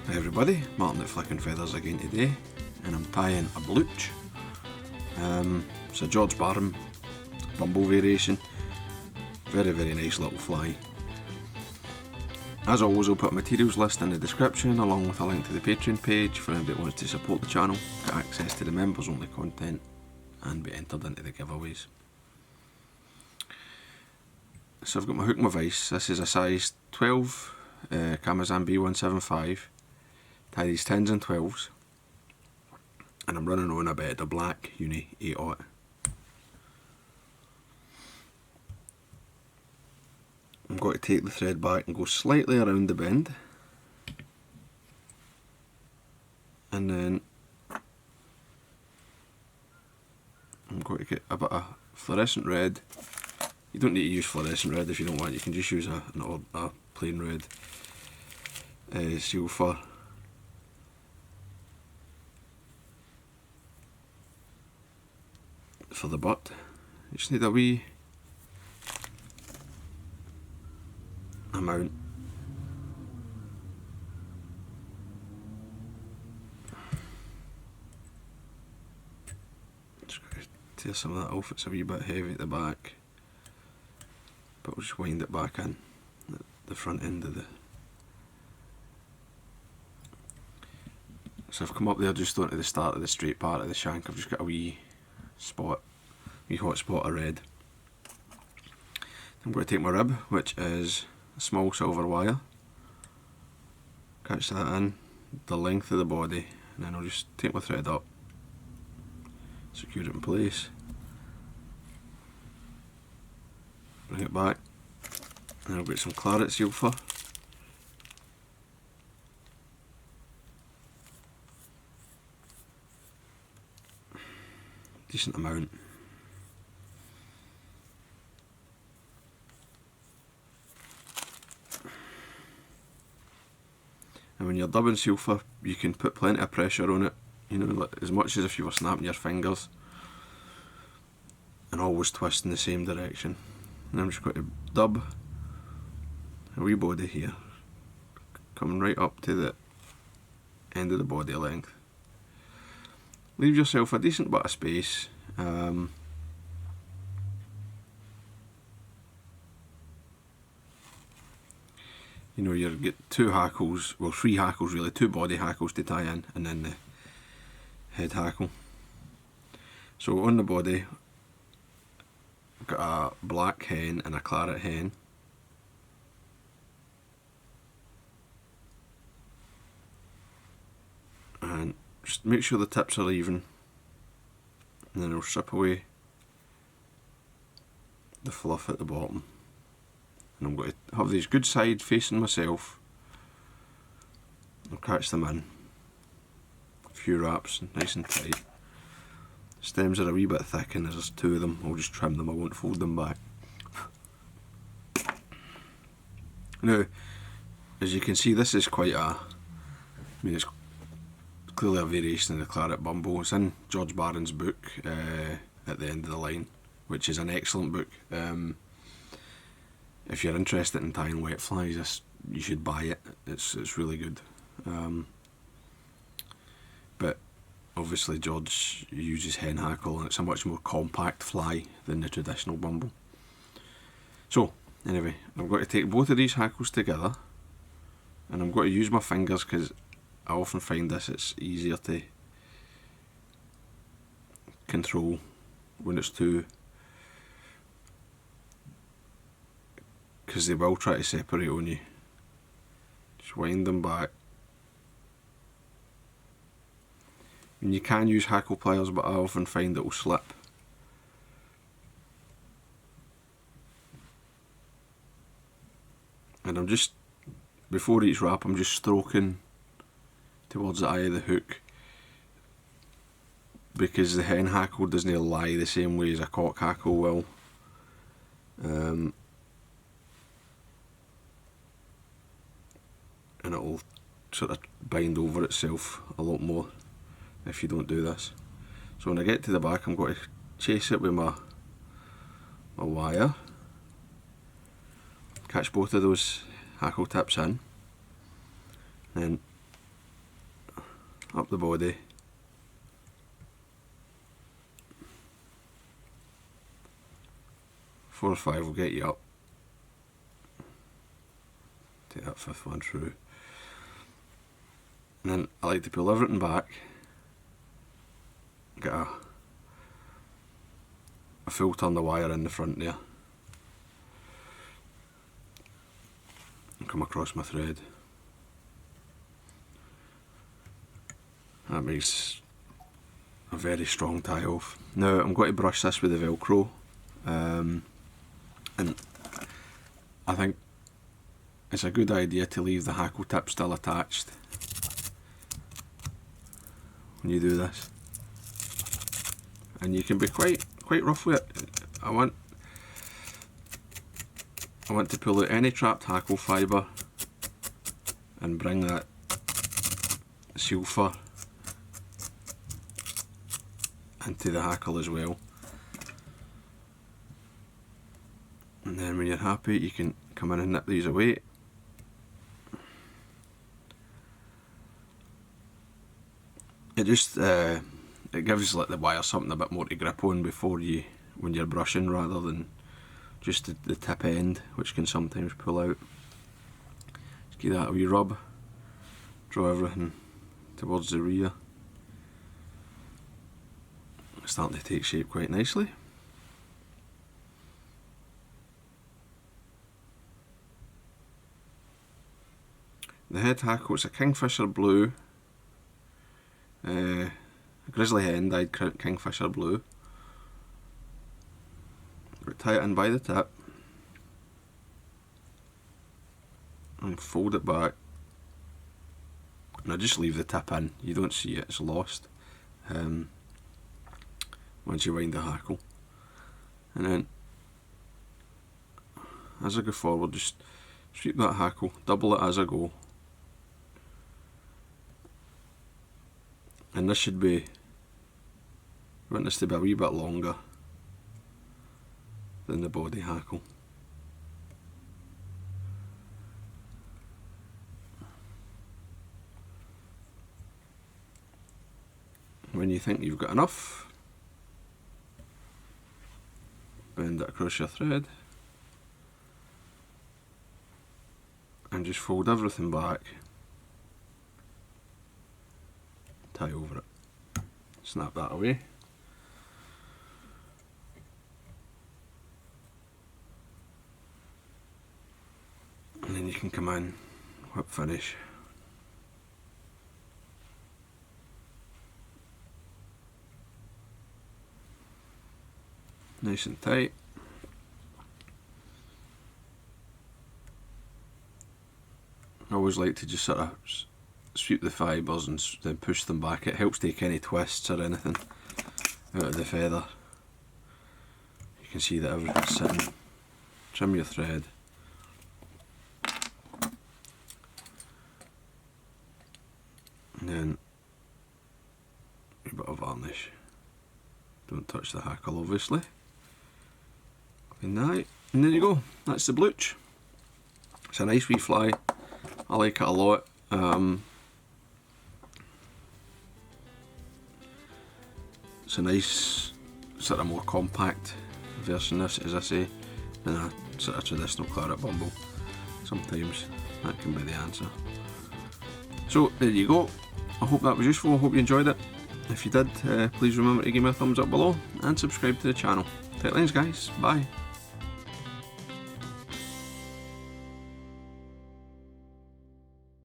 Hi everybody, Martyn at Flicking Feathers again today, and I'm tying a Blootch. It's a George Barron bumble variation. Very nice little fly. As always, I'll put a materials list in the description along with a link to the Patreon page for anybody that wants to support the channel, get access to the members only content and be entered into the giveaways. So I've got my hook and my vise. This is a size 12 Kamasan B175. Tie these 10s and 12s, and I'm running on a bit of the black Uni 8/0. I'm going to take the thread back and go slightly around the bend, and then I'm going to get a bit of fluorescent red. You don't need to use fluorescent red if you don't want. You can just use a plain red silver. For the butt, you just need a wee amount. Just got to tear some of that off, it's a wee bit heavy at the back, but we'll just wind it back in at the front end of the... So I've come up there just onto the start of the straight part of the shank. I've just got a wee hot spot of red. I'm going to take my rib, which is a small silver wire, catch that in the length of the body, and then I'll just take my thread up, secure it in place, bring it back, and I'll get some Claret silver. Decent amount. And when you're dubbing silver, you can put plenty of pressure on it, you know, as much as if you were snapping your fingers, and always twist in the same direction. And I'm just going to dub a wee body here, coming right up to the end of the body length. Leave yourself a decent bit of space. You know, you get two hackles, well, three hackles really, two body hackles to tie in, and then the head hackle. So on the body, I've got a black hen and a Claret hen. And just make sure the tips are even, and then I'll strip away the fluff at the bottom. And I'm going to have these good side facing myself. I'll catch them in. A few wraps, nice and tight. Stems are a wee bit thick and there's two of them. I'll just trim them, I won't fold them back. Now, as you can see, this is quite it's clearly a variation of the Claret Bumble. It's in George Barron's book, At the End of the Line, which is an excellent book. If you're interested in tying wet flies, you should buy it. It's really good. But obviously George uses hen hackle, and it's a much more compact fly than the traditional bumble. So anyway, I'm going to take both of these hackles together, and I'm going to use my fingers because I often find it's easier to control when it's two, because they will try to separate on you. Just wind them back. And you can use hackle pliers, but I often find it will slip. And I'm just, before each wrap, I'm just stroking towards the eye of the hook, because the hen hackle doesn't lie the same way as a cock hackle will. And it will sort of bind over itself a lot more if you don't do this. So when I get to the back, I'm going to chase it with my wire, catch both of those hackle tips in, then up the body. Four or five will get you up. Take that fifth one through. And then I like to pull everything back. Get a full turn the wire in the front there. And come across my thread. That makes a very strong tie off. Now I'm going to brush this with the Velcro. And I think it's a good idea to leave the hackle tip still attached when you do this. And you can be quite rough with it. I want to pull out any trapped hackle fibre and bring that seal fur into the hackle as well. And then when you're happy, you can come in and nip these away. It just it gives like the wire something a bit more to grip on when you're brushing, rather than just the tip end, which can sometimes pull out. Just give that a wee rub, draw everything towards the rear. It's starting to take shape quite nicely. The head hackle, it's a Kingfisher blue, a grizzly hen dyed Kingfisher blue. We tie it in by the tip and fold it back, and I just leave the tip in. You don't see it, it's lost once you wind the hackle. And then as I go forward, just sweep that hackle, double it as I go. And this should be, you want this to be a wee bit longer than the body hackle. When you think you've got enough, bend it across your thread and just fold everything back. Tie over it, snap that away, and then you can come in, whip finish. Nice and tight. I always like to just sort of sweep the fibres and then push them back. It helps take any twists or anything out of the feather. You can see that everything's sitting. Trim your thread. And then a bit of varnish. Don't touch the hackle, obviously. Clean that, and there you go. That's the Blootch. It's a nice wee fly. I like it a lot. It's a nice, sort of more compact version of this, as I say, than a sort of traditional Claret bumble. Sometimes that can be the answer. So there you go. I hope that was useful. I hope you enjoyed it. If you did, please remember to give me a thumbs up below and subscribe to the channel. Tight lines, guys. Bye.